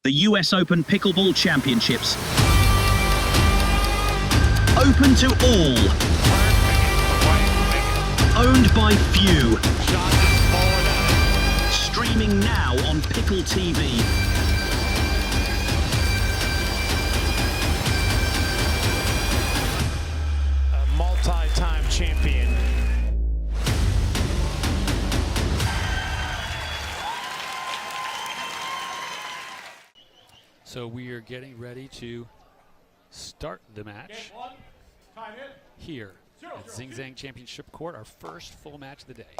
The US Open Pickleball Championships. Open to all. Owned by few. Streaming now on Pickle TV. A multi-time champion. So we are getting ready to start the match here at Zing Zang Championship Court, our first full match of the day.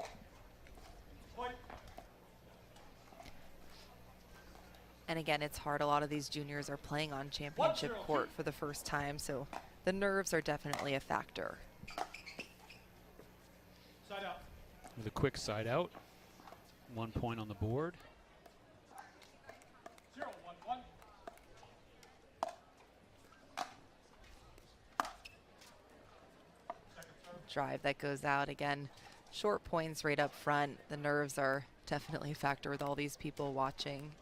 And again, it's hard. A lot of these juniors are playing on championship court for the first time, so the nerves are definitely a factor. With a quick side out, 1 point on the board. Drive that goes out again. Short points right up front. The nerves are definitely a factor with all these people watching.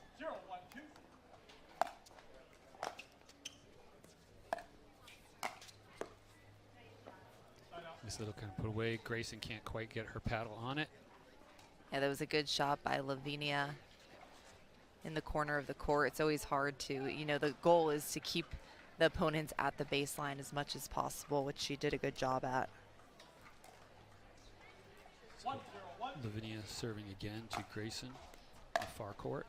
This little kind of put away. Grayson can't quite get her paddle on it. Yeah, that was a good shot by Lavinia in the corner of the court. It's always hard to, the goal is to keep the opponents at the baseline as much as possible, which she did a good job at. Lavinia serving again to Grayson in the far court.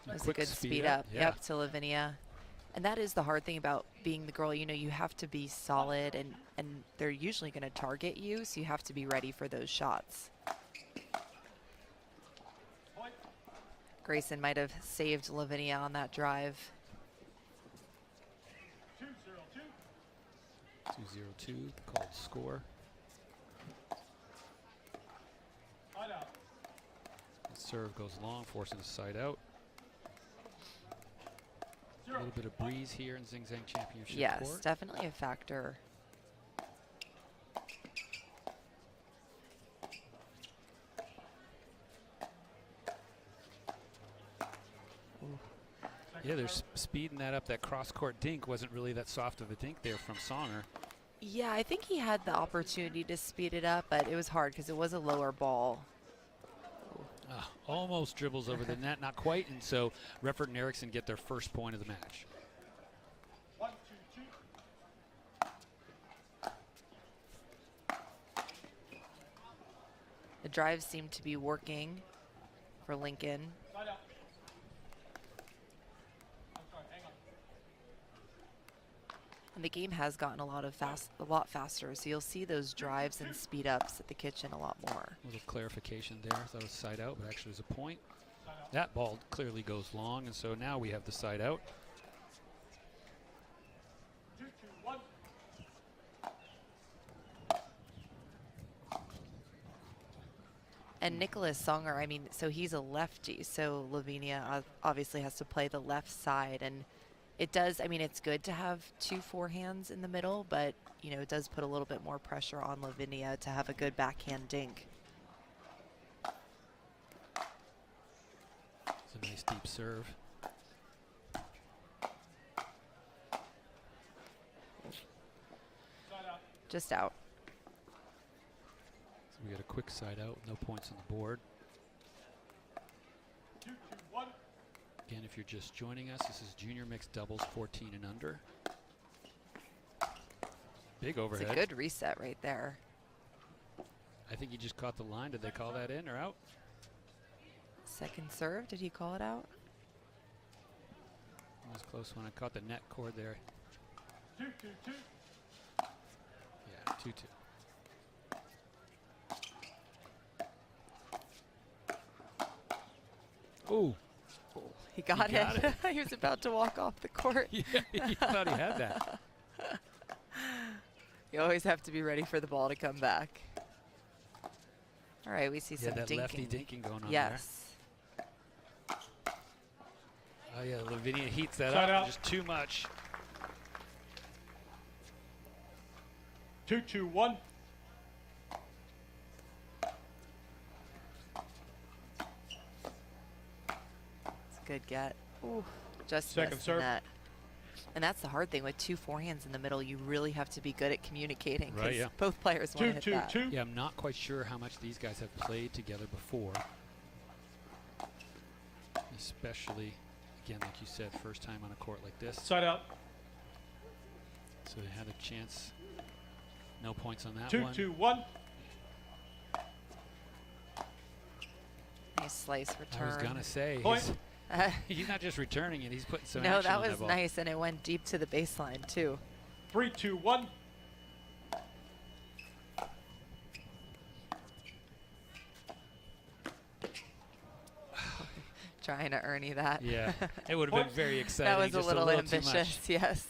That was a good speed up. Yeah. Yep, to Lavinia. And that is the hard thing about being the girl. You have to be solid, and they're usually going to target you, so you have to be ready for those shots. Grayson might have saved Lavinia on that drive. 2-0-2, called score. The serve goes long, forcing the side out. A little bit of breeze here in Zing Zang Championship Yes, Court. definitely a factor. Yeah, they're speeding that up. That cross-court dink wasn't really that soft of a dink there from Songer. Yeah, I think he had the opportunity to speed it up, but it was hard because it was a lower ball. Almost dribbles over the net, not quite, and so Reffett and Erickson get their first point of the match. The drives seem to be working for Lincoln. And the game has gotten a lot faster, so you'll see those drives and speed ups at the kitchen a lot more. A little clarification there. Thought it was side out, but actually it was a point. That ball clearly goes long, and so now we have the side out. And Nicholas Songer, so he's a lefty, so Lavinia obviously has to play the left side, and it does, it's good to have 2 forehands in the middle, but, it does put a little bit more pressure on Lavinia to have a good backhand dink. It's a nice deep serve. Just out. So we got a quick side out, no points on the board. Again, if you're just joining us, this is junior mixed doubles 14 and under. Big overhead. It's a good reset right there. I think he just caught the line. Did they call that in or out? Second serve, did he call it out? It was close when I caught the net cord there. 2-2. Yeah, 2-2. Ooh. He got it. He was about to walk off the court. Yeah, he thought he had that. You always have to be ready for the ball to come back. All right, we see some that dinking. lefty dinking going on yes. there. Oh yeah, Lavinia heats that up just too much. 2-2-1. good get. Ooh, just Second missed serve. net. And that's the hard thing with 2 forehands in the middle. You really have to be good at communicating. Right, 'cause yeah. both players want to hit that. 2-2-2. Yeah, I'm not quite sure how much these guys have played together before. Especially, again, like you said, first time on a court like this. Side out. So they had a chance. No points on that 2-2-1. Nice slice return. I was going to say, Point. he's not just returning it, he's putting some No, action that on was ball. nice, and it went deep to the baseline, too. 3-2-1. Trying to Ernie that. Yeah, it would have been very exciting. That was just a little too ambitious, much. yes.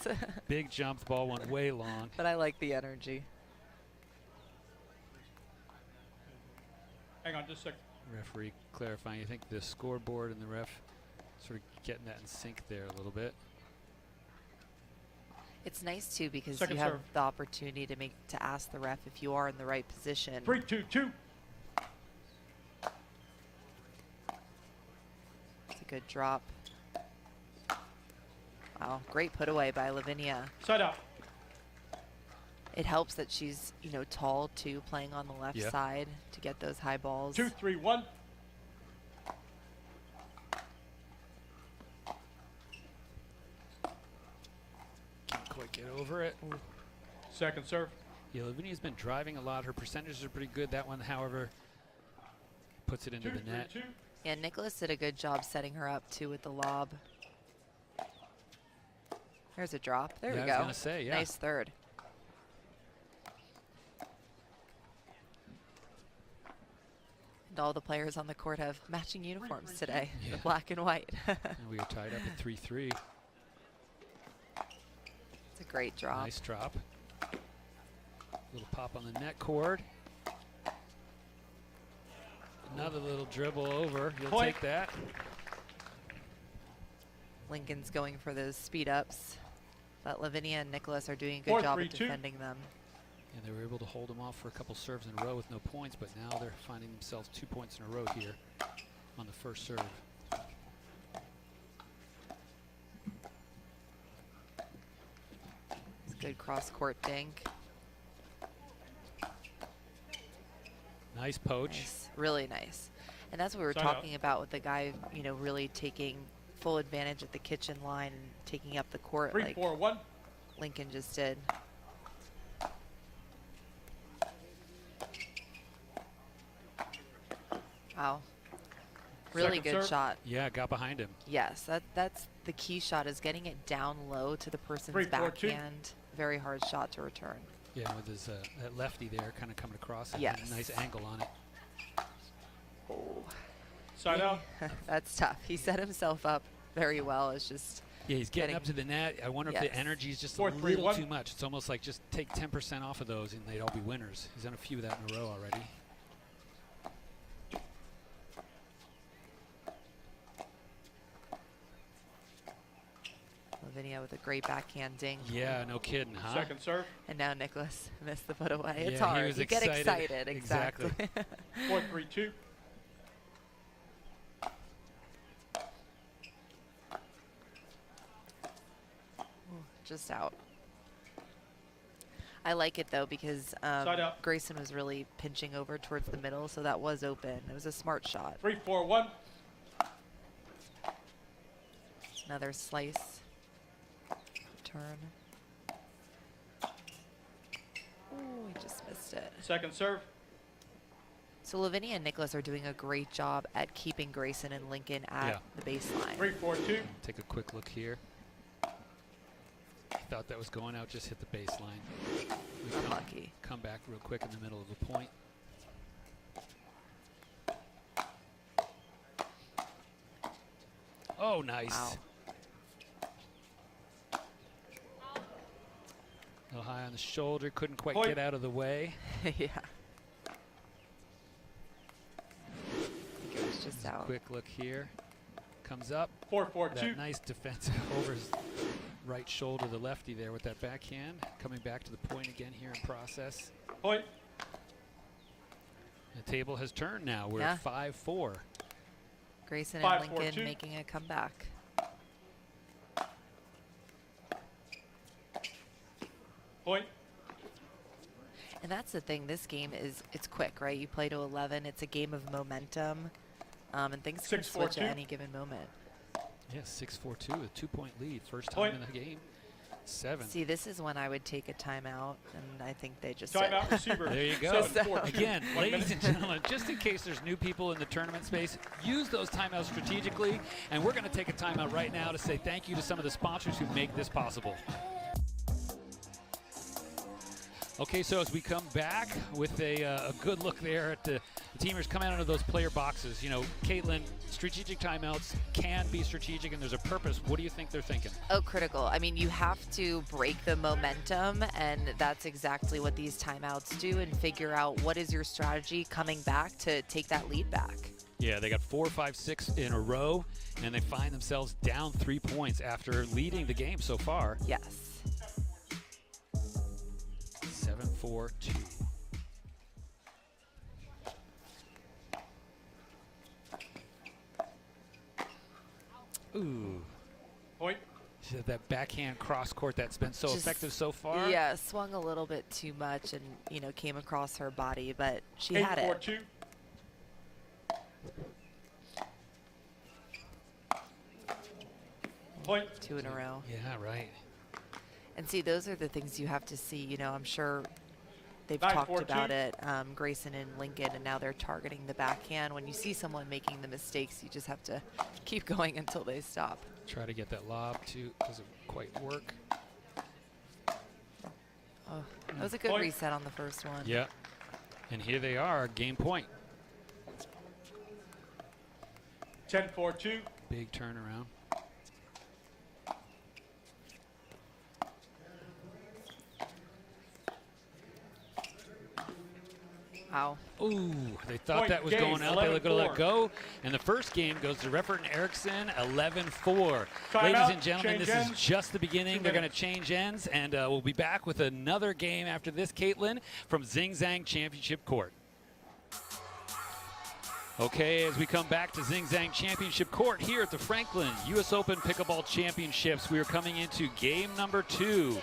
Big jump, the ball went way long. But I like the energy. Hang on just a second. Referee clarifying, I think the scoreboard and the ref sort of getting that in sync there a little bit. It's nice, too, because Second you have serve. the opportunity to ask the ref if you are in the right position. 3-2-2. It's a good drop. Wow, great put away by Lavinia. Side out. It helps that she's, you know, tall, too, playing on the left Yeah. side to get those high balls. 2-3-1. Can't quite get over it. Second serve. Yeah, Lavinia's been driving a lot. Her percentages are pretty good. That one, however, puts it into the net. 2-3-2. Yeah, Nicholas did a good job setting her up, too, with the lob. There's a drop. There Yeah, we I go. was gonna say, yeah. Nice third. And all the players on the court have matching uniforms today, Yeah. the black and white. And we are tied up at 3-3. It's a great drop. Nice drop. Little pop on the net cord. Another little dribble over. You'll Point. take that. Lincoln's going for those speed ups, but Lavinia and Nicholas are doing a good 4-3-2. job of defending them. And they were able to hold them off for a couple serves in a row with no points, but now they're finding themselves 2 points in a row here on the first serve. It's a good cross court dink. Nice poach. Nice, really nice. And that's what we were Side out. talking about with the guy, you know, really taking full advantage of the kitchen line and taking up the court like 3-4-1. Lincoln just did. Wow. Really Second good serve. shot. Yeah, got behind him. Yes, that's the key shot, is getting it down low to the person's 3-4-2. backhand. Very hard shot to return. Yeah, with his that lefty there kind of coming across and Yes. a nice angle on it. Oh, Side out. that's tough. He set himself up very well. It's just Yeah, he's getting up to Getting- the net. I wonder if Yes. the energy is just a 4-3-1. little too much. It's almost like just take 10% off of those and they'd all be winners. He's done a few of that in a row already. Lavinia with a great backhand ding. Yeah, no kidding, huh? Second serve. And now Nicholas missed the put away. It's Yeah, he hard. was You get excited. excited. Exactly. Exactly. 4-3-2. Just out. I like it though because Side out. Grayson was really pinching over towards the middle, so that was open. It was a smart shot. 3-4-1. Another slice. Turn. Ooh, he just missed it. Second serve. So Lavinia and Nicholas are doing a great job at keeping Grayson and Lincoln at Yeah. the baseline. 3-4-2. Take a quick look here. Thought that was going out, just hit the baseline. We Unlucky. come back real quick in the middle of the point. Oh, nice. Wow. A little high on the shoulder, couldn't quite Point. get out of the way. Yeah. I think it was just out. Quick look here. Comes up. 4-4-2. That nice defensive over his right shoulder, the lefty there with that backhand. Coming back to the point again here in process. Grayson 5-4-2. and Lincoln making a comeback. Point. And that's the thing, this game it's quick, right? You play to 11, it's a game of momentum, and things can switch at any given moment. Yeah, 6-4-2, a 2-point lead. First time in the game. 7. See, this is when I would take a timeout, and I think they just Timeout receiver. There you go. 7-4-2. Again, 1 ladies minute. and gentlemen, just in case there's new people in the tournament space, use those timeouts strategically. And we're going to take a timeout right now to say thank you to some of the sponsors who make this possible. Okay, so as we come back with a good look there at the teamers coming out of those player boxes, you know, Caitlin, strategic timeouts can be strategic and there's a purpose. What do you think they're thinking? Oh, critical. I mean, you have to break the momentum, and that's exactly what these timeouts do, and figure out what is your strategy coming back to take that lead back. Yeah, they got 4, 5, 6 in a row, and they find themselves down 3 points after leading the game so far. Yes. 7-4-2. Ooh. Point. She had that backhand cross court that's been so effective so far. Yeah, swung a little bit too much and, you know, came across her body, but she had it. 8-4-2. Point. 2 in a row. Yeah, right. And see, those are the things you have to see. You know, I'm sure they've 9-4-2. talked about it, Grayson and Lincoln, and now they're targeting the backhand. When you see someone making the mistakes, you just have to keep going until they stop. Try to get that lob too. Doesn't quite work. Oh, that was a good Point. reset on the first one. Yeah. And here they are, game point. 10-4-2. Big turnaround. Wow. Ooh, they thought Point that was game, going out. They were going to let 11-4. go. And the first game goes to Reffett and Erickson, 11-4. Timeout, Ladies and gentlemen, change this is ends. just the beginning. 2 They're going to minutes. change ends, and we'll be back with another game after this, Caitlin, from Zing Zang Championship Court. Okay, as we come back to Zing Zang Championship Court here at the Franklin US Open Pickleball Championships, we are coming into game number 2.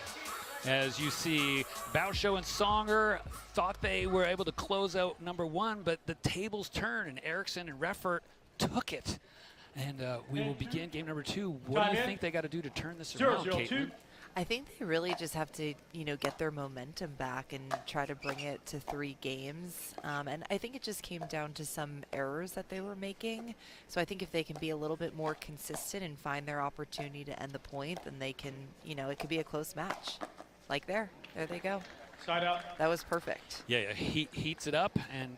As you see, Baixo and Songer thought they were able to close out number 1, but the tables turned, and Erickson and Reffett took it. And we will begin game number 2. What do you think they got to do to turn this around, 0-0-2. Caitlin? I think they really just have to, you know, get their momentum back and try to bring it to 3 games. And I think it just came down to some errors that they were making. So I think if they can be a little bit more consistent and find their opportunity to end the point, then they can, you know, it could be a close match. Like there they go. Side out. That was perfect. Yeah, he heats it up, and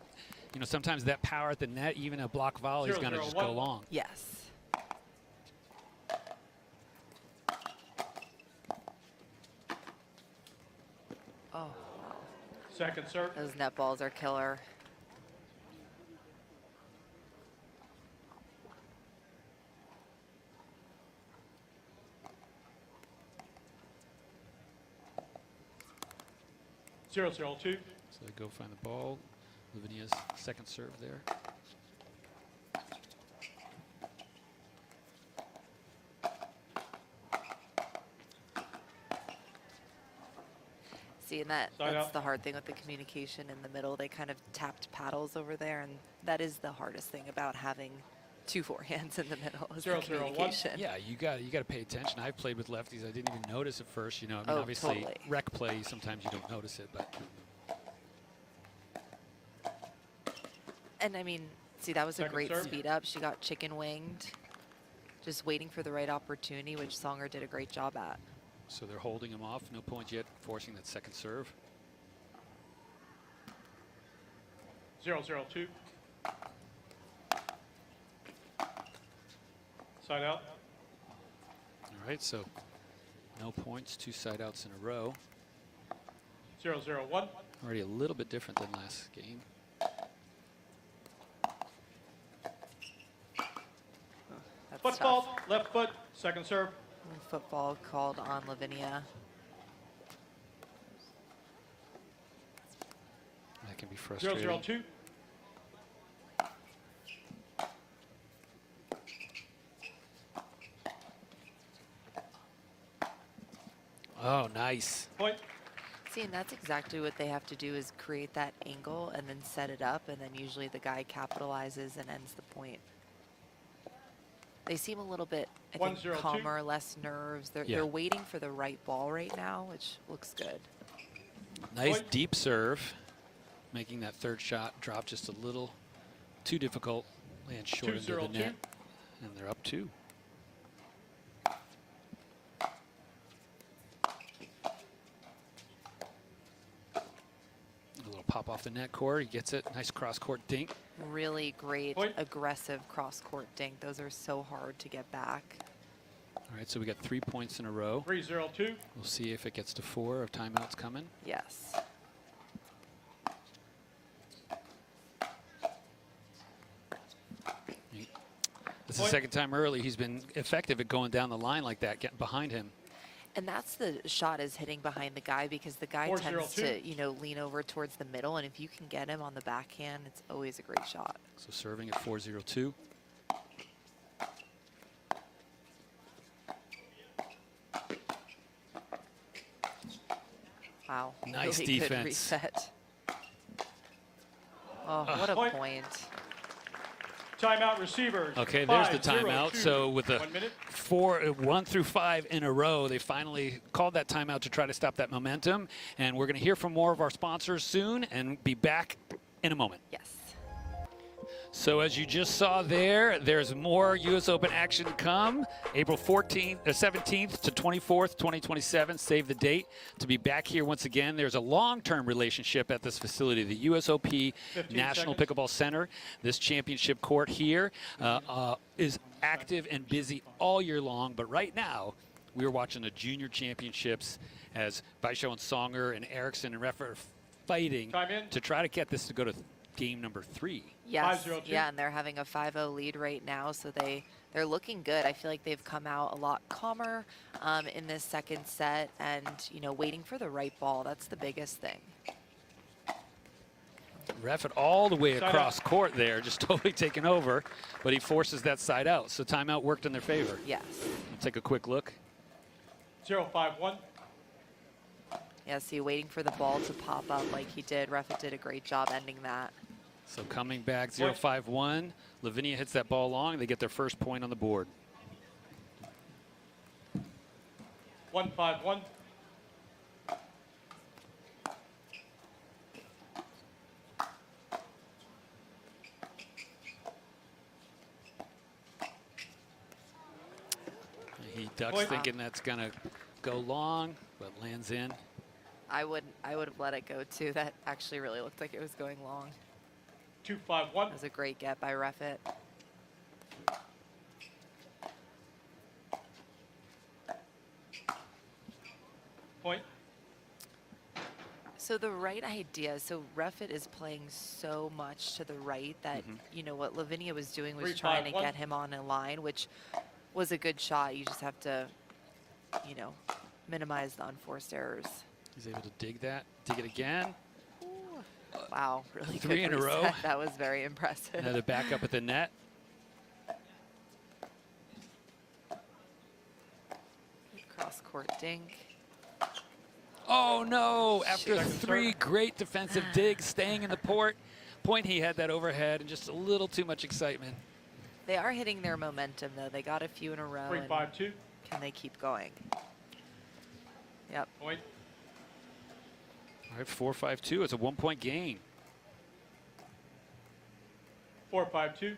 you know sometimes that power at the net, even a block volley, is going to just go 0-0-1. long. Yes. Oh, wow. Second serve. Those net balls are killer. Zero, 2. So they go find the ball. Lavinia's second serve there. See, and that's out. the hard thing with the communication in the middle. They kind of tapped paddles over there, and that is the hardest thing about having 2 forehands in the middle is the 0-0-1. communication. Yeah, you got to pay attention. I've played with lefties. I didn't even notice at first. You know, I mean, Oh, obviously, totally. rec play, sometimes you don't notice it, but And I mean, see, that was a Second great serve. speed up. She got chicken winged, just waiting for the right opportunity, which Songer did a great job at. so they're holding him off. No points yet, forcing that second serve. 0-0-2. Side out. All right, so no points, 2 side outs in a row. 0-0-1. Already a little bit different than last game. That's Foot tough. fault, left foot, second serve. Football called on Lavinia. That can be frustrating. 0-0-2. Oh, nice. Point. See, and that's exactly what they have to do is create that angle and then set it up, and then usually the guy capitalizes and ends the point. They seem a little bit, I think, 1-0-2. calmer, less nerves. They're waiting for the right ball right now, which looks good. Nice Point. deep serve, making that third shot drop just a little too difficult. Land short into the 2-0-2. net, and they're up 2. A little pop off the net cord. He gets it. Nice cross-court dink. Really great, Point. aggressive cross-court dink. Those are so hard to get back. All right, so we got 3 points in a row. 3-0-2. We'll see if it gets to 4 of timeouts coming. Yes. This is the second time early he's been effective at going down the line like that, getting behind him. And that's the shot, is hitting behind the guy, because the guy 4-0-2. tends to, you know, lean over towards the middle, and if you can get him on the backhand, it's always a great shot. So serving at 4-0-2. Wow. Nice really good defense. reset. Oh, what a Point. point. Timeout receivers. Okay, there's the 5-0-2. timeout. So with the 1 minute. 1 through 5 in a row, they finally called that timeout to try to stop that momentum. And we're going to hear from more of our sponsors soon and be back in a moment. Yes. So as you just saw there, there's more US Open action to come. April 17th to 24th, 2027. Save the date to be back here once again. There's a long-term relationship at this facility, the USOP 15 National seconds. Pickleball Center. This championship court here is active and busy all year long. But right now, we're watching the junior championships as BaixoSonger and Erickson and Reffett are fighting Time in. to try to get this to go to game number 3. Yes. 5-0-2. Yeah, and they're having a 5-0 lead right now, so they're looking good. I feel like they've come out a lot calmer in this second set, and you know, waiting for the right ball. That's the biggest thing. Reffett all the way Side across out. court there, just totally taken over, but he forces that side out. So timeout worked in their favor. Yes. We'll take a quick look. 0-5-1. Yeah, see, waiting for the ball to pop up like he did. Reffett did a great job ending that. So coming back 0-5-1. Lavinia hits that ball long. They get their first point on the board. 1-5-1. He ducks Point. thinking that's going to go long, but lands in. I would have let it go too. That actually really looked like it was going long. 2-5-1. It was a great get by Reffett. Point. So the right idea, so Reffett is playing so much to the right that, you know, what Lavinia was doing was 3-5-1. trying to get him on a line, which was a good shot. You just have to, you know, minimize the unforced errors. He's able to dig that, dig it again. Wow, really 3 good in a row. reset. That was very impressive. Another back up at the net. Cross-court dink. Oh no, after Second 3 serve. great defensive digs, staying in the point, he had that overhead and just a little too much excitement. They are hitting their momentum, though. They got a few in a row. and 3-5-2. Can they keep going? Yep. Point. All right, 4-5-2. It's a 1-point gain. 4-5-2.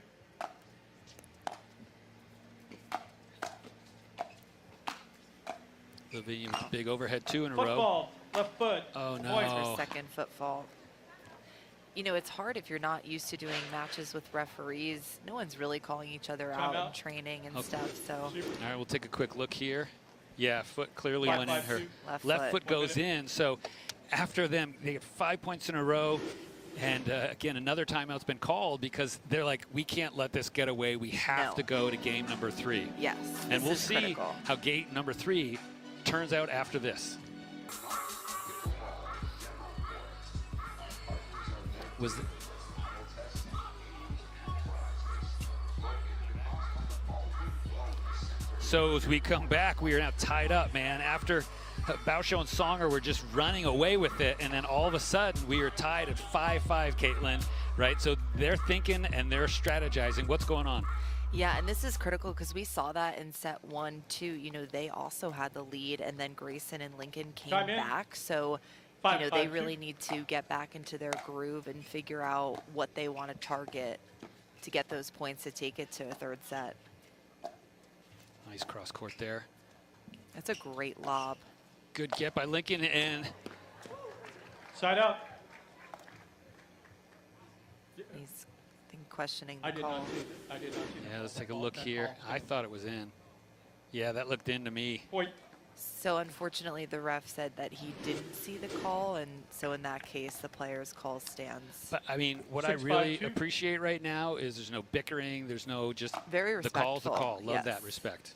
Lavinia with a big overhead 2 in a row. Football. Left foot. Oh no. Point. For second foot fault. You know, it's hard if you're not used to doing matches with referees. No one's really calling each other out in Timeout. training and Okay. stuff. So All right, we'll take a quick look here. Yeah, foot clearly 5-5-2. went in her. Left foot. Goes in. So after them, they get 5 points in a row. And again, another timeout's been called because they're like, we can't let this get away. We have No. to go to game number 3. yes, And this we'll is see critical. how gate number 3 turns out after this. So as we come back, we are now tied up, man. After Baixo and Songer were just running away with it, and then all of a sudden we are tied at 5-5, Caitlin, right? So they're thinking and they're strategizing. What's going on? Yeah, and this is critical because we saw that in set 1-2. You know, they also had the lead, and then Grayson and Lincoln came back. So, you know, they really need to get back into their groove and figure out what they want to target to get those points to take it to a third set. Nice cross court there. That's a great lob. Good get by Lincoln, and Side out. He's I think questioning I the did call. not see it. I did not see yeah, that. let's take a look here. I thought it was in. Yeah, that looked in to me. Point. So unfortunately, the ref said that he didn't see the call, and so in that case, the player's call stands. But I mean, what 6-5-2. I really appreciate right now is there's no bickering. There's no just Very the call's the respectful, call. Love that yes. respect.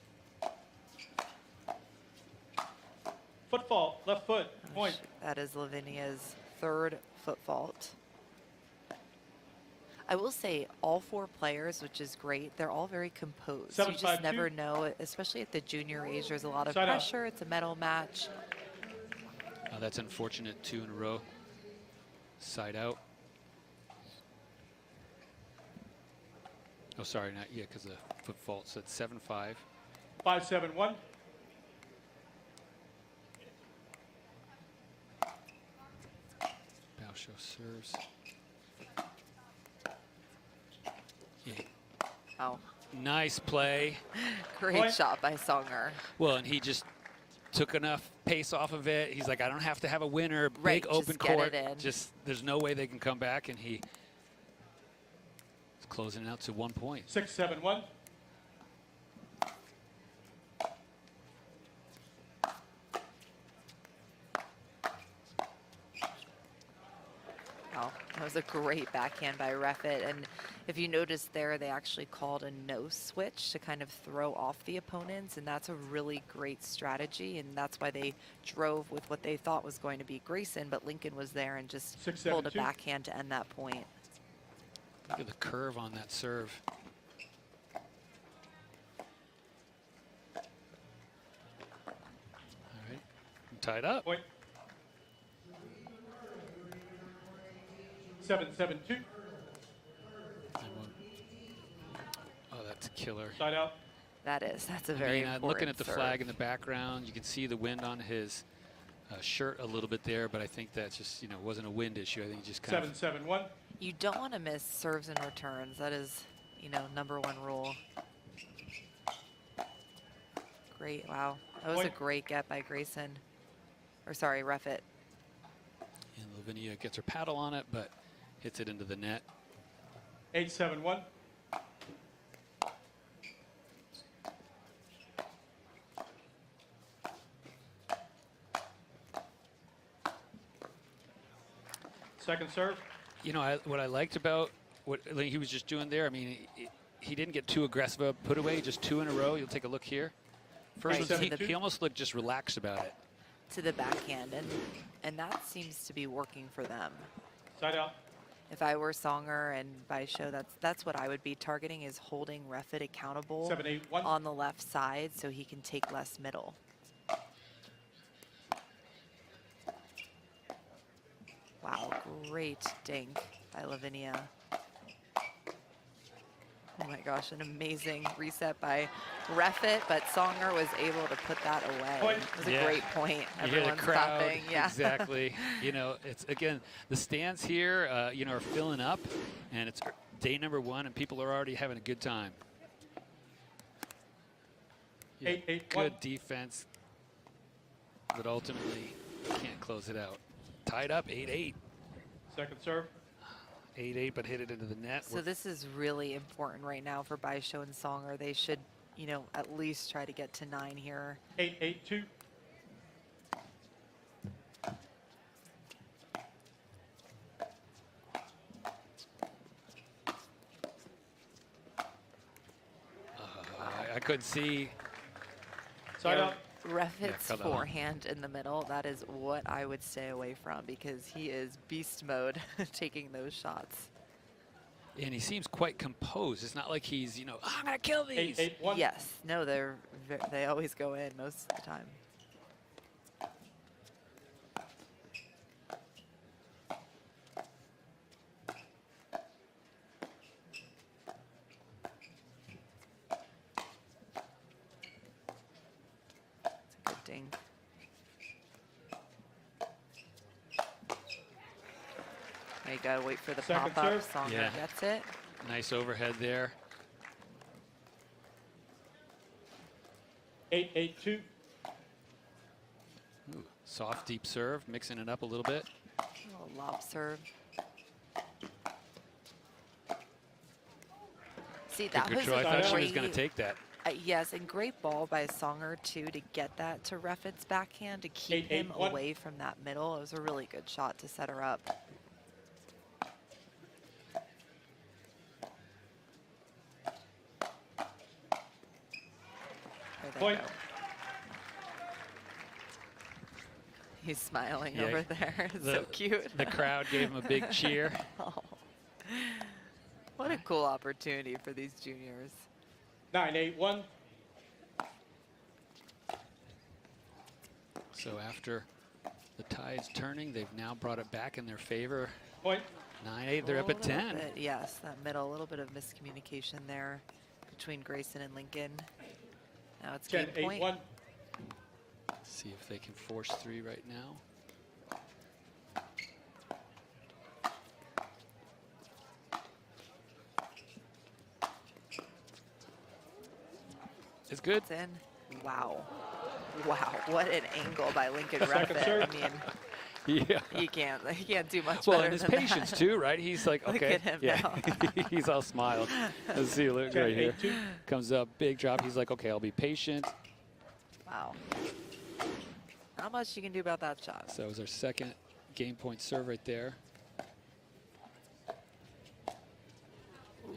Foot fault. Left foot. Point. That is Lavinia's third foot fault. I will say all 4 players, which is great, they're all very composed. You just 7-5-2. never know, especially at the junior age, there's a lot of Side out. pressure. It's a medal match. That's unfortunate. 2 in a row. Side out. Oh, sorry, not yet, because the foot fault. So it's 7-5. 5-7-1. Baixo serves. Yeah. Oh, Nice play. great Point. shot by Songer. Well, and he just took enough pace off of it. He's like, I don't have to have a winner. Right, Big open just get court. it in. Just there's no way they can come back, and he is closing out to 1 point. 6-7-1. Oh, that was a great backhand by Reffett. And if you notice there, they actually called a no switch to kind of throw off the opponents. And that's a really great strategy. And that's why they drove with what they thought was going to be Grayson. But Lincoln was there and just 6-7-2. pulled a backhand to end that point. Look at the curve on that serve. All right, I'm tied up. Point. 7-7-2. Oh, that's a killer. Side out. That's a very important looking at the serve. flag in the background, you can see the wind on his shirt a little bit there, but I think that's just, wasn't a wind issue. I think he just kind of 7-7-1. You don't want to miss serves and returns. That is, #1 rule. Great, wow. That was a Point. great get by Grayson. Or sorry, Reffett. And Lavinia gets her paddle on it, but hits it into the net. 8-7-1. Second serve. What I liked about what he was just doing there, I mean, he didn't get too aggressive a put away, just 2 in a row. You'll take a look here. First Right, one, so he almost looked just relaxed about it. To the backhand, and that seems to be working for them. Side out. If I were Songer and Baixo, that's what I would be targeting, is holding Reffett accountable 7-8-1. on the left side so he can take less middle. Wow, great dink by Lavinia. Oh my gosh, an amazing reset by Reffett, but Songer was able to put that away. Point. It was a Yeah. great point. You hear the Everyone's crowd. stopping. Yeah. Exactly. It's again, the stands here, are filling up, and it's day number 1, and people are already having a good time. 8-8-1. Good defense, but ultimately can't close it out. Tied up, 8-8. Second serve. 8-8, but hit it into the net. So this is really important right now for Baixo and Songer. They should, at least try to get to 9 here. 8-8-2. I couldn't see. Side Yeah, out. Reffett's cut that off. forehand in the middle, that is what I would stay away from because he is beast mode taking those shots. And he seems quite composed. It's not like he's, "Oh, I'm going to kill these." 8-8-1. Yes, no, they always go in most of the time. You gotta wait for the Second pop-up. serve. Songer Yeah. gets it. Nice overhead there. 8-8-2. Ooh, soft, deep serve, mixing it up a little bit. A little lob serve. See, that Good was control. I a thought she was great, going to take that. yes, and great ball by Songer too to get that to Reffett's backhand to keep him 8-8-1. away from that middle. It was a really good shot to set her up. There they Point. go. He's smiling Yeah, over there. It's so cute. The crowd gave him a big cheer. Oh. What a cool opportunity for these juniors. 9-8-1. So after the tide's turning, they've now brought it back in their favor. Point. 9-8, they're up at 10. Yes, that middle, a little bit of miscommunication there between Grayson and Lincoln. Now it's game point. 10-8-1. See if they can force 3 right now. It's good. It's in. Wow. Wow, what an angle by Lincoln Second Reffett. serve. Yeah. He can't do much Well, better and his than patience that. too, right? He's like, Look okay, at him yeah. now. He's all smiled. Let's see, look right here. 10-8-2. Comes up, big drop. He's like, okay, I'll be patient. Wow. Not much you can do about that shot. So that was our second game point serve right there.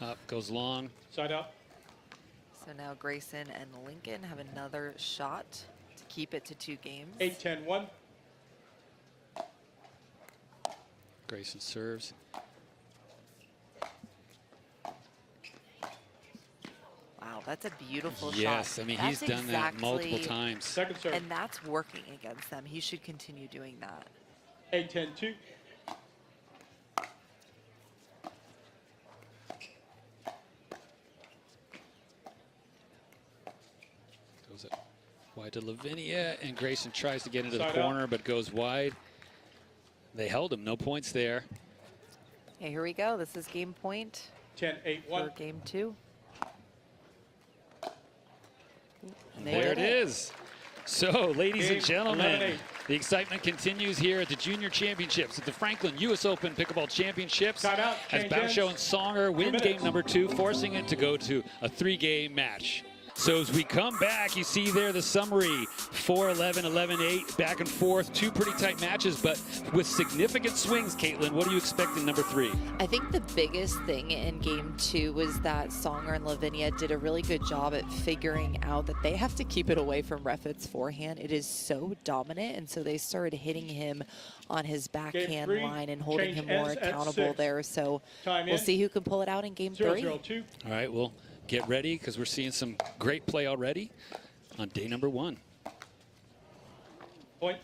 Up, goes long. Side up. So now Grayson and Lincoln have another shot to keep it to 2 games. 8-10-1. Grayson serves. Wow, that's a beautiful Yes, shot. I mean, That's he's done that multiple exactly- times. Second serve. And that's working against them. He should continue doing that. 8-10-2. Goes up wide to Lavinia, and Grayson tries to get into the Side up. corner, but goes wide. They held him, no points there. Okay, here we go. This is game point for 10-8-1. game 2. And they There it did is. So, ladies and Game gentlemen, 11-8. the excitement continues here at the Junior Championships at the Franklin US Open Pickleball Championships. Time out, As change Baixo ends. and Songer win 2 game minutes. number 2, forcing it to go to a 3-game match. So as we come back, you see there the summary, 4-11, 11-8, back and forth, 2 pretty tight matches, but with significant swings. Caitlin, what do you expect in number 3? I think the biggest thing in game 2 was that Songer and Lavinia did a really good job at figuring out that they have to keep it away from Reffett's forehand. It is so dominant, and so they started hitting him on his backhand 3, line and holding change him more ends at accountable 6. there. So Time we'll in. see who can pull it out in game 3. 0-0-2. All right, well, get ready because we're seeing some great play already on day number 1. Point.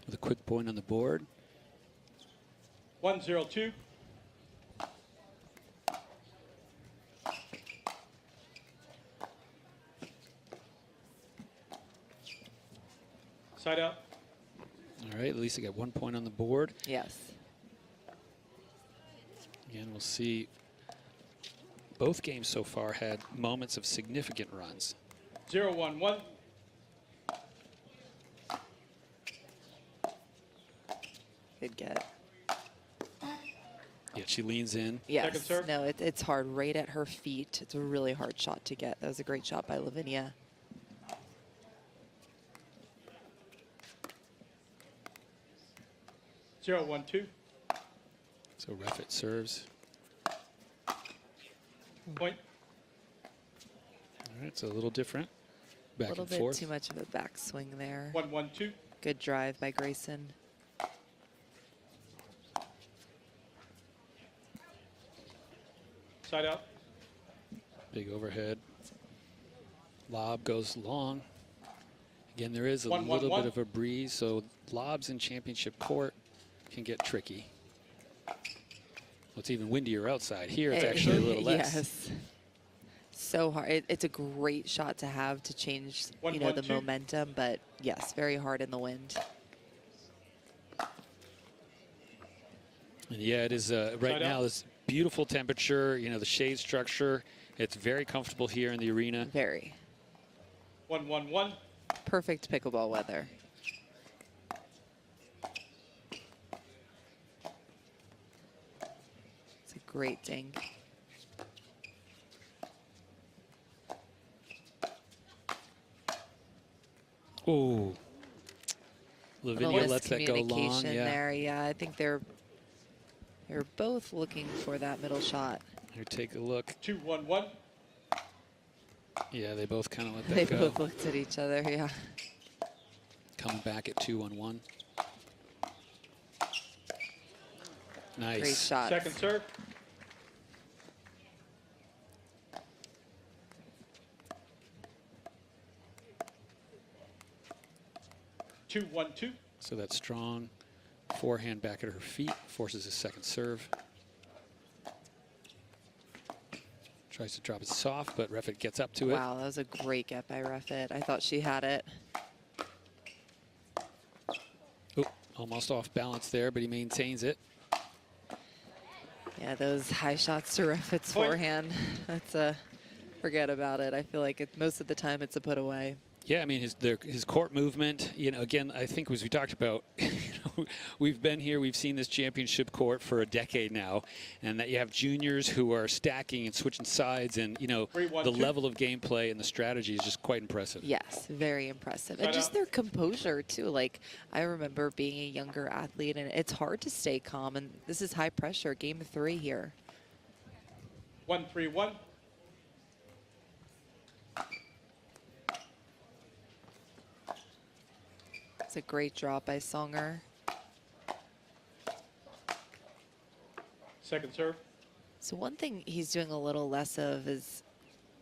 With a quick point on the board. 1-0-2. Side up. All right, at least I got 1 point on the board. Yes. Again, we'll see both games so far had moments of significant runs. 0-1-1. Good get. Yeah, she leans in. Second Yes. serve. No, it's hard right at her feet. It's a really hard shot to get. That was a great shot by Lavinia. Zero, 1-2. So Reffett serves. Point. All right, it's a little different. A Back little and bit forth. too much of a backswing there. 1-1-2. Good drive by Grayson. Side up. Big overhead. Lob goes long. Again, there is a 1-1-1. little bit of a breeze, so lobs in championship court can get tricky. Well, it's even windier outside. Here, it's actually a little less. Yes. So hard. It's a great shot to have to change, the 1-1-2. momentum, but yes, very hard in the wind. And yeah, it is right Side now, out. this beautiful temperature, you know, the shade structure. It's very comfortable here in the arena. Very. 1-1-1. Perfect pickleball weather. It's a great ding. Ooh. Little Lavinia lets that go long. miscommunication Yeah. there. Yeah, I think they're both looking for that middle shot. Here, take a look. 2-1-1. Yeah, they both kind of let that They go. both looked at each other. Yeah. Coming back at 2-1-1. Nice. Great shot. Second serve. Two, 1-2. So that strong forehand back at her feet forces a second serve. Tries to drop it soft, but Reffett gets up to it. Wow, that was a great get by Reffett. I thought she had it. Oop, almost off balance there, but he maintains it. Yeah, those high shots to Reffett's Point. forehand. That's a forget about it. I feel like most of the time it's a put away. Yeah, I mean, his court movement, you know, again, I think as we talked about, you know, we've been here, we've seen this championship court for a decade now, and that you have juniors who are stacking and switching sides, and, you know, 3-1-2. the level of gameplay and the strategy is just quite impressive. Yes, very impressive. And Side just out. their composure, too. Like, I remember being a younger athlete, and it's hard to stay calm, and this is high pressure. Game 3 here. 1-3-1. It's a great drop by Songer. Second serve. So one thing he's doing a little less of is,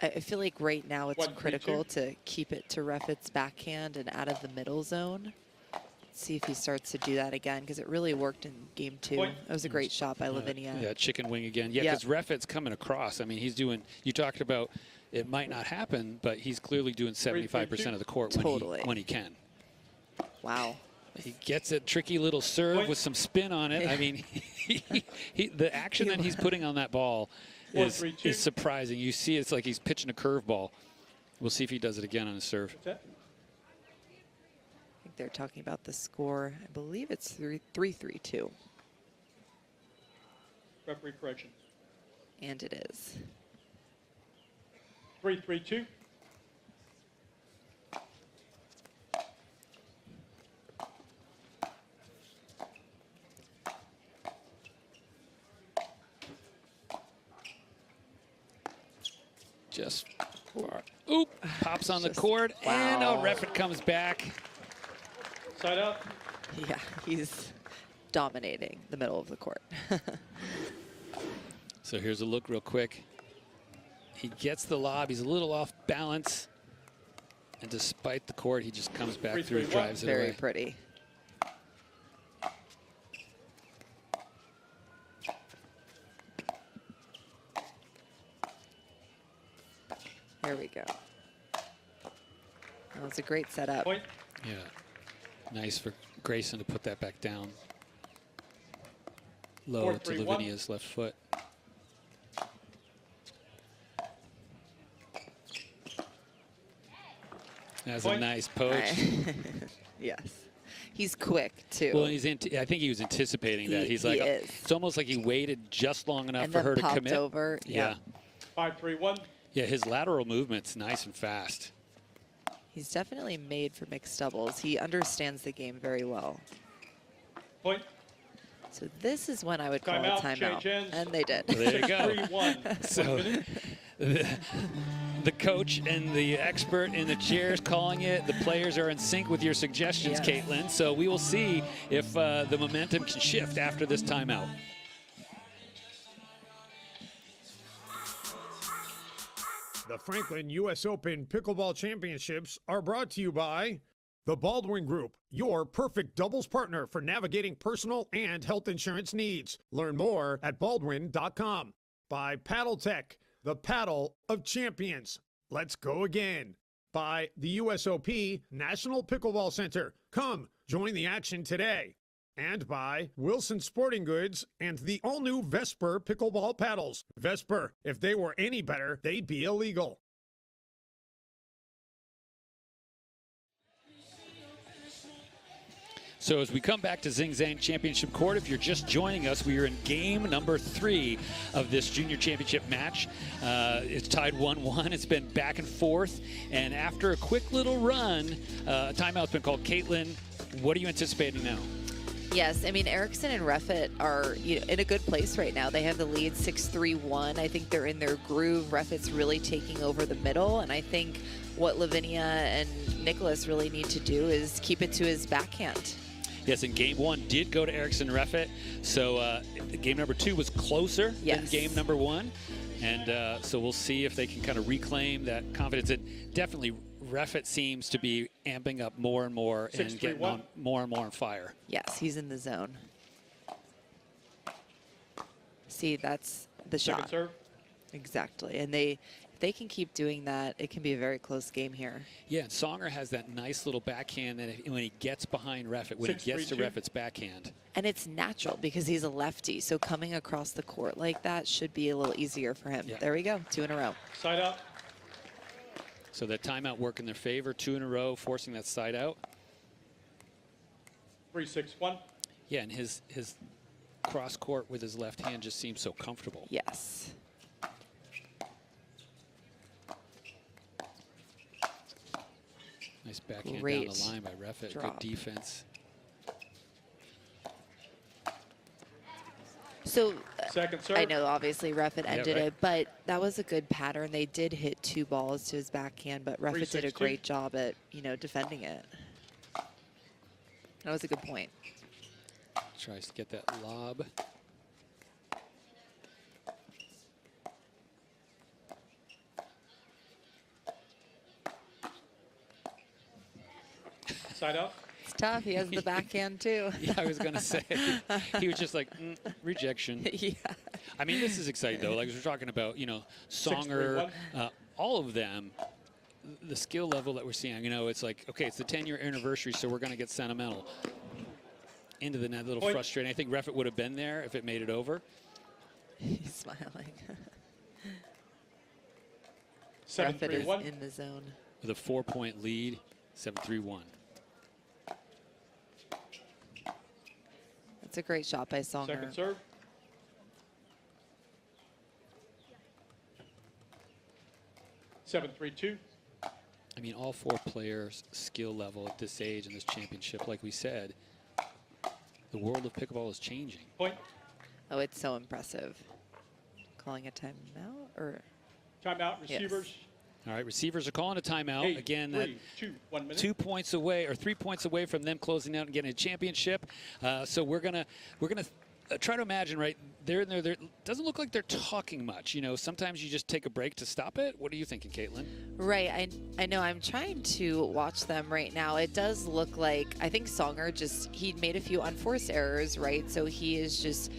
I feel like right now it's 1-3-2. critical to keep it to Reffett's backhand and out of the middle zone. See if he starts to do that again, because it really worked in game 2. Point. That was a great shot by Lavinia. Yeah, chicken wing again. Yeah, Yep. because Reffett's coming across. I mean, he's doing, you talked about it might not happen, but he's clearly doing 75% of the court Totally. when he can. Wow. He gets a tricky little serve Point. with some spin on it. I mean, the action that he's putting on that ball is 4-3-2. surprising. You see it's like he's pitching a curveball. We'll see if he does it again on his serve. What's that? I think they're talking about the score. I believe it's 3-3-2. Referee correction. And it is. 3-3-2. Just far. Oop, pops on the Just- court, and wow. Reffett comes back. Side out. Yeah, he's dominating the middle of the court. So here's a look real quick. He gets the lob. He's a little off balance. And despite the court, he just comes back 3-3-1. through and drives it Very away. pretty. There we go. That was a great setup. Point. Yeah. Nice for Grayson to put that back down. Low to 4-3-1. Lavinia's left foot. That's a Point. nice poach. Yes. He's quick, too. Well, I think he was anticipating that. He's like, he is. it's almost like he waited just long enough and for then her to popped commit. over. Yeah. 5-3-1. Yeah, his lateral movement's nice and fast. He's definitely made for mixed doubles. He understands the game very well. Point. So this is when I would call Timeout, a timeout. change ends. And they did. There you go. 3-1. So- 1 minute. The coach and the expert in the chairs calling it. The players are in sync with your suggestions, Yes. Caitlin. So we will see if the momentum can shift after this timeout. The Franklin US Open Pickleball Championships are brought to you by the Baldwin Group, your perfect doubles partner for navigating personal and health insurance needs. Learn more at baldwin.com. By Paddle Tech, the paddle of champions. Let's go again. By the USOP National Pickleball Center. Come, join the action today. And by Wilson Sporting Goods and the all-new Vesper pickleball paddles. Vesper, if they were any better, they'd be illegal. So as we come back to Zing Zang Championship Court, if you're just joining us, we are in game number 3 of this junior championship match. It's tied 1-1. It's been back and forth. And after a quick little run, a timeout's been called. Caitlin, what are you anticipating now? Yes, I mean, Erickson and Reffett are in a good place right now. They have the lead 6-3-1. I think they're in their groove. Reffett's really taking over the middle, and I think what Lavinia and Nicholas really need to do is keep it to his backhand. Yes, and game 1 did go to EricksonReffett, so game number 2 was closer than game number 1, and so we'll see if they can kind of reclaim that confidence. And definitely Reffett seems to be amping up more and more and getting on more and more on fire. Yes, he's in the zone. See, that's the Second shot. serve. Exactly, and if they can keep doing that, it can be a very close game here. Yeah, and Songer has that nice little backhand that when he gets behind Reffett, when he gets to Refett's backhand. And it's natural because he's a lefty, so coming across the court like that should be a little easier for him. Yeah. There we go, 2 in a row. Side out. So that timeout work in their favor, 2 in a row, forcing that side out. 3-6-1. Yeah, and his cross court with his left hand just seems so comfortable. Yes. Nice backhand Great down the line by Reffett. drop. Good defense. So Second serve. I know obviously Reffett ended right. it, but that was a good pattern. They did hit 2 balls to his backhand, but Reffett did a 3-6-2. great job at, defending it. That was a good point. Tries to get that lob. Side out. It's tough. He has the backhand too. Yeah, I was going to say. He was just like, rejection. Yeah. I mean, this is exciting, though. Like, we're talking about, Songer, all of them, the skill level that we're seeing. It's like, okay, it's the 10-year anniversary, so we're going to get sentimental. Into the net, a little frustrating. I think Reffett would have been there if it made it over. He's smiling. 7-3-1. Reffett is in the zone. With a 4-point lead, 7-3-1. That's a great shot by Songer. Second serve. Seven, 3-2. I mean, all 4 players' skill level at this age in this championship, like we said, the world of pickleball is changing. Point. Oh, it's so impressive. Calling a timeout or? Timeout. Receivers. Yes. All right, receivers are calling a timeout. 8, Again, 3, 2, 1 minute. 2 points away or 3 points away from them closing out and getting a championship. So we're gonna try to imagine, right? There doesn't look like they're talking much. Sometimes you just take a break to stop it. What are you thinking, Caitlin? Right. I know. I'm trying to watch them right now. It does look like, I think Songer he made a few unforced errors, right? So he is just,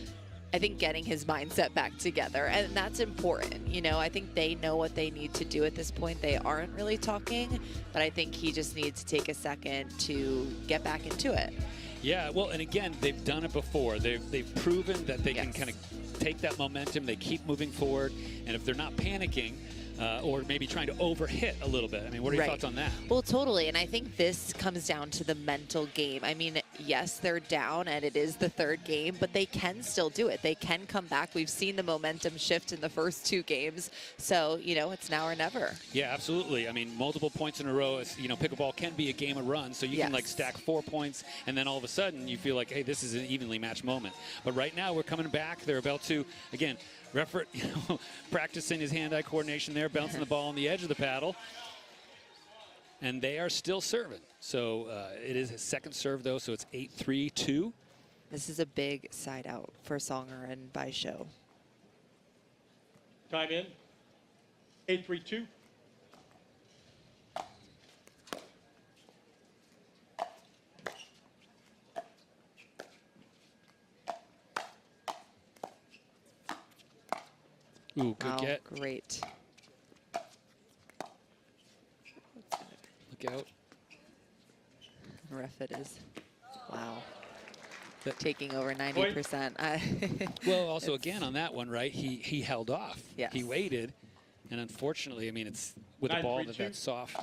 I think, getting his mindset back together. And that's important. I think they know what they need to do at this point. They aren't really talking, but I think he just needs to take a second to get back into it. Yeah, well, and again, they've done it before. They've proven that they can kind of take that momentum. They keep moving forward, and if they're not panicking or maybe trying to overhit a little bit, I mean, what are your thoughts on that? Well, totally, and I think this comes down to the mental game. I mean, yes, they're down, and it is the 3rd game, but they can still do it. They can come back. We've seen the momentum shift in the first 2 games, so, it's now or never. Yeah, absolutely. I mean, multiple points in a row. Pickleball can be a game of runs, so you can like stack 4 points, and then all of a sudden you feel like, hey, this is an evenly matched moment. But right now we're coming back. They're about to, again, Reffett, practicing his hand-eye coordination there, bouncing the ball on the edge of the paddle. And they are still serving. So it is his 2nd serve, though, so it's 8-3-2. This is a big side out for Songer and Baixo. Time in. 8-3-2. Ooh, good get. Great. Look out. Reffett is, wow. taking over 90%. Well, also again on that one, right? He held off. Yes. He waited, and unfortunately, I mean, it's with a ball 9-3-2. that's soft.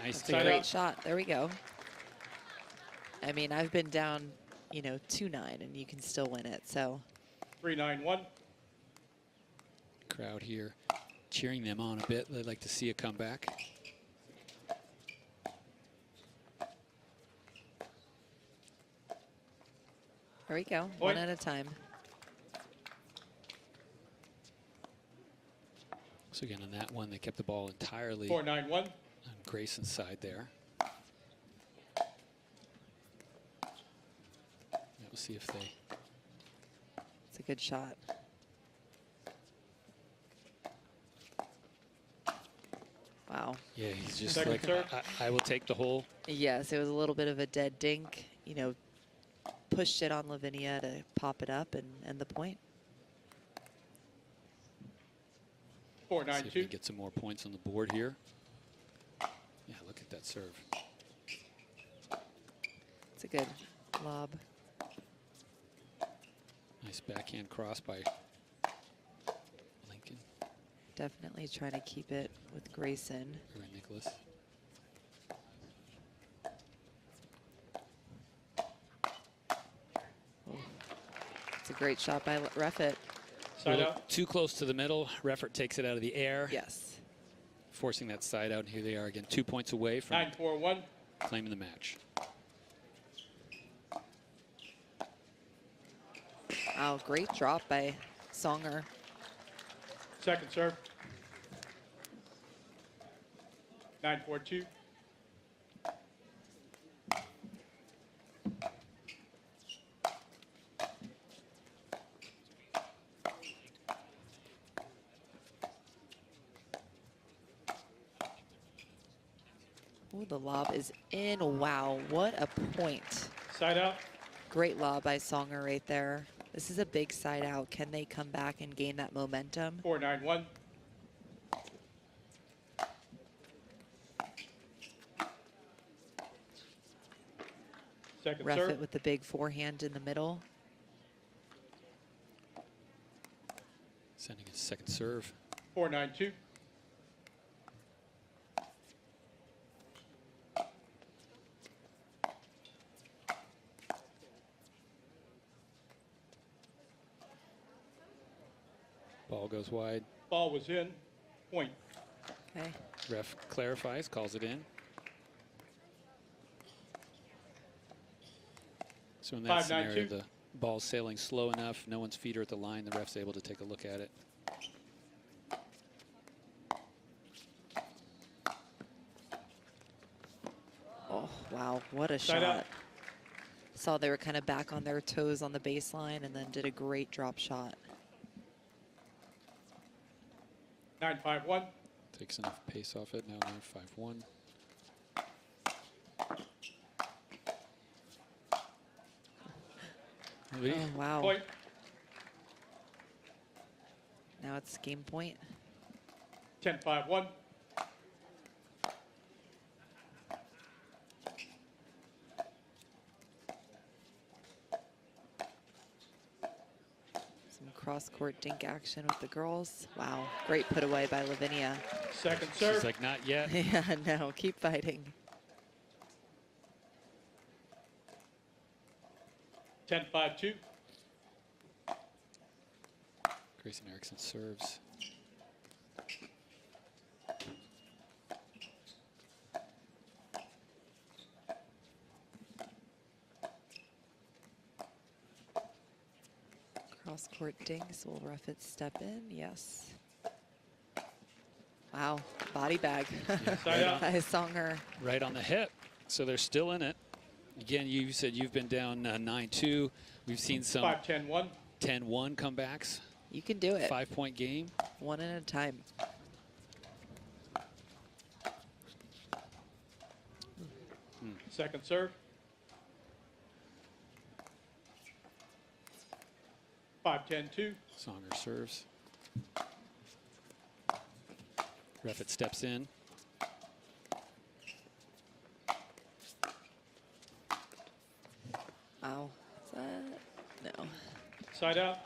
Nice Side to out. Great shot. There we go. I mean, I've been down, you know, 2-9, and you can still win it. So 3-9-1. crowd here cheering them on a bit. They'd like to see a comeback. there we go. Point. One at a time. So again, on that one, they kept the ball entirely 4-9-1. on Grayson's side there. We'll see if they. It's a good shot. Wow. Yeah, he's just Second like, serve. I will take the hole. Yes, it was a little bit of a dead dink. You know, pushed it on Lavinia to pop it up and end the point. See if we 4-9-2. get some more points on the board here. Yeah, look at that serve. It's a good lob. Nice backhand cross by Lincoln Definitely trying to keep it with Grayson. or Nicholas. It's a great shot by Reffett. Side out. Too close to the middle. Reffett takes it out of the air, Yes. forcing that side out. And here they are again, 2 points away from 9-4-1. claiming the match. Wow, great drop by Songer. Second serve. 9-4-2. Ooh, the lob is in. Wow, what a point. Side out. Great lob by Songer right there. This is a big side out. Can they come back and gain that momentum? 4-9-1. Second Reffett serve. with the big forehand in the middle. Sending a second serve. 4-9-2. Ball goes wide. Ball was in. Point. Okay. Ref clarifies, calls it in. So in that 5-9-2. scenario, the ball's sailing slow enough, no one's feet are at the line, the ref's able to take a look at it. Oh, wow, what a Side shot. out. Saw they were kind of back on their toes on the baseline and then did a great drop shot. 9-5-1. Takes enough pace off it, now 9-5-1. Oh, wow. Point. Now it's game point. 10-5-1. Some cross-court dink action with the girls. Wow, great put away by Lavinia. Second She's serve. like, not yet. Yeah, no, keep fighting. 10-5-2. Grayson Erickson serves. Cross-court dinks. Will Reffett step in? Yes. Wow, body bag Side out. by Songer. Right on the hip. So they're still in it. Again, you said you've been down 9-2. We've seen some 5-10-1. 10-1 comebacks. You can do it. 5-point game. One at a time. Second serve. 5-10-2. Songer serves. Reffett steps in. Side out.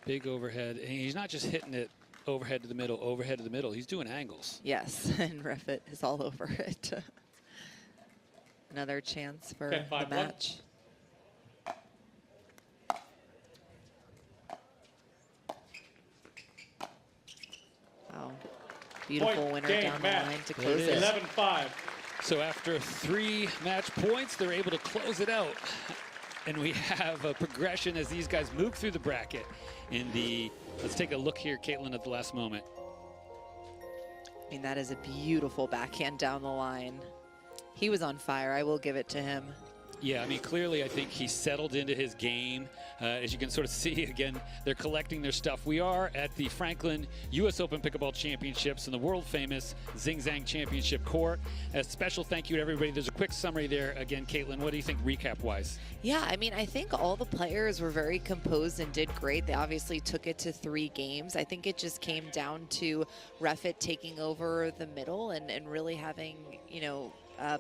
Big overhead. And he's not just hitting it overhead to the middle, overhead to the middle. He's doing angles. Yes, and Reffett is all over it. Another chance for 10-5-1. the match. Wow. Beautiful Point winner game down the match. line to There close it it. is. 11-5. So after 3 match points, they're able to close it out. And we have a progression as these guys move through the bracket in the, let's take a look here, Caitlin, at the last moment. I mean, that is a beautiful backhand down the line. He was on fire. I will give it to him. Yeah, I mean, clearly, I think he settled into his game. As you can sort of see, again, they're collecting their stuff. We are at the Franklin US Open Pickleball Championships in the world-famous Zing Zang Championship Court. A special thank you to everybody. There's a quick summary there. Again, Caitlin, what do you think recap-wise? Yeah, I mean, I think all the players were very composed and did great. They obviously took it to 3 games. I think it just came down to Reffett taking over the middle and really having, you know,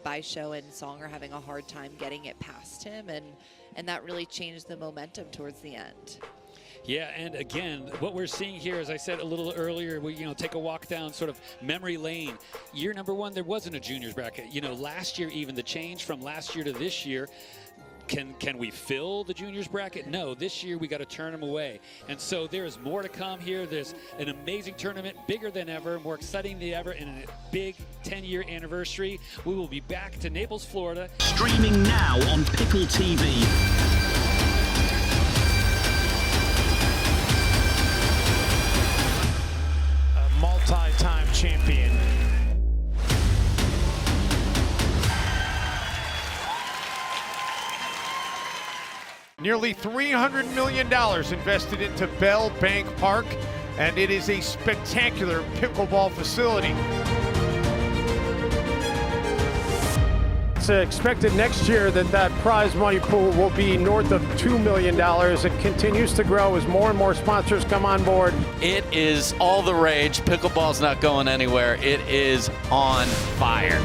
Baixo and Songer having a hard time getting it past him, and that really changed the momentum towards the end. Yeah, and again, what we're seeing here, as I said a little earlier, we take a walk down sort of memory lane. Year number 1, there wasn't a juniors bracket. Last year, even the change from last year to this year. Can we fill the juniors bracket? No, this year we got to turn them away. And so there is more to come here. There's an amazing tournament, bigger than ever, more exciting than ever, and a big 10-year anniversary. We will be back to Naples, Florida. Streaming now on Pickle TV. A multi-time champion. Nearly $300 million invested into Bell Bank Park, and it is a spectacular pickleball facility. It's expected next year that prize money pool will be north of $2 million. It continues to grow as more and more sponsors come on board. It is all the rage. Pickleball's not going anywhere. It is on fire.